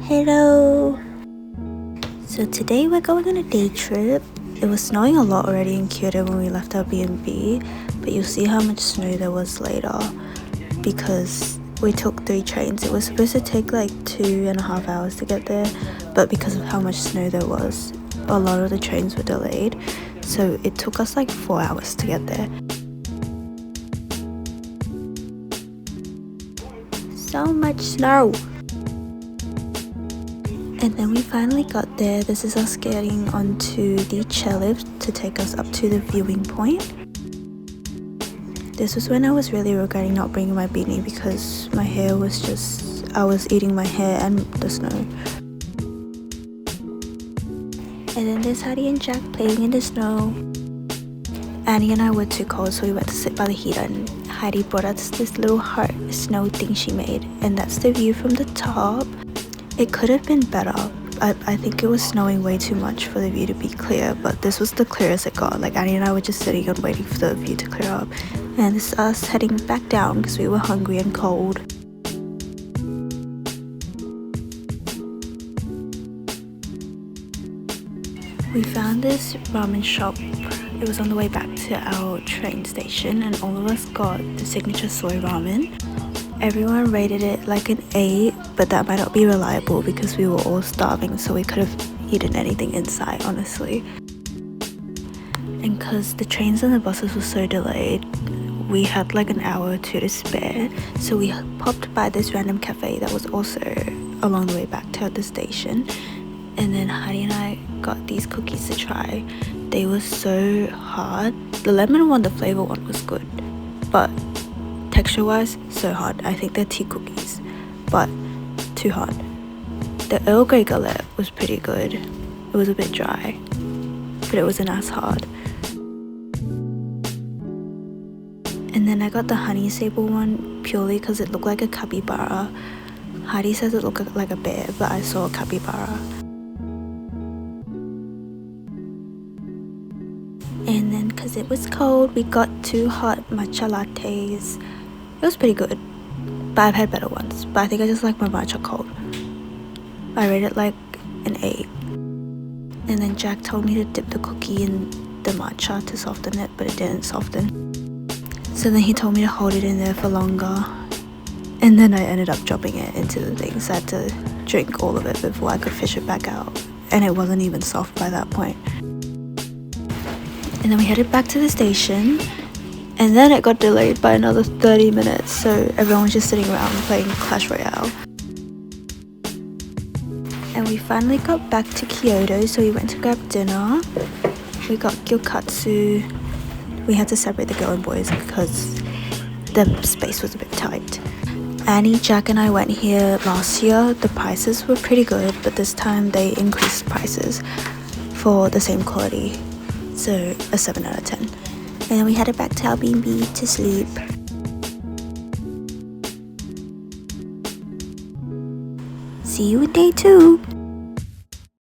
Hello! So today we're going on a day trip. It was snowing a lot already in Kyoto when we left our B&B, but you'll see how much snow there was later because we took 3 trains. It was supposed to take like 2.5 hours to get there, but because of how much snow there was, a lot of the trains were delayed, so it took us like 4 hours to get there. So much snow! And then we finally got there. This is us getting onto the chairlift to take us up to the viewing point. This was when I was really regretting not bringing my beanie because my hair was just... I was eating my hair and the snow. And then there's Heidi and Jack playing in the snow. Annie and I were too cold, so we went to sit by the heater, and Heidi brought us this little heart snow thing she made, and that's the view from the top. It could have been better. I think it was snowing way too much for the view to be clear, but this was the clearest it got. Like Annie and I were just sitting and waiting for the view to clear up, and this is us heading back down because we were hungry and cold. We found this ramen shop. It was on the way back to our train station, and all of us got the signature soy ramen. Everyone rated it like an 8, but that might not be reliable because we were all starving, so we could have eaten anything inside, honestly. And because the trains and the buses were so delayed, we had like an hour or 2 to spare, so we popped by this random cafe that was also along the way back to the station. And then Heidi and I got these cookies to try. They were so hard. The lemon one, the flavor one, was good, but texture wise, so hard. I think they're tea cookies, but too hard. The Earl Grey galette was pretty good. It was a bit dry, but it wasn't as hard. And then I got the honey sable one purely because it looked like a capybara. Heidi says it looked like a bear, but I saw a capybara. And then because it was cold, we got 2 hot matcha lattes. It was pretty good, but I've had better ones. But I think I just like my matcha cold. I rated it like an 8. And then Jack told me to dip the cookie in the matcha to soften it, but it didn't soften. So then he told me to hold it in there for longer. And then I ended up dropping it into the thing, so I had to drink all of it before I could fish it back out. And it wasn't even soft by that point. And then we headed back to the station. And then it got delayed by another 30 minutes, so everyone was just sitting around playing Clash Royale. And we finally got back to Kyoto, so we went to grab dinner. We got gyokatsu. We had to separate the girl and boys because the space was a bit tight. Annie, Jack and I went here last year. The prices were pretty good, but this time they increased prices for the same quality. So a 7 out of 10. And then we headed back to our B&B to sleep. See you in day 2.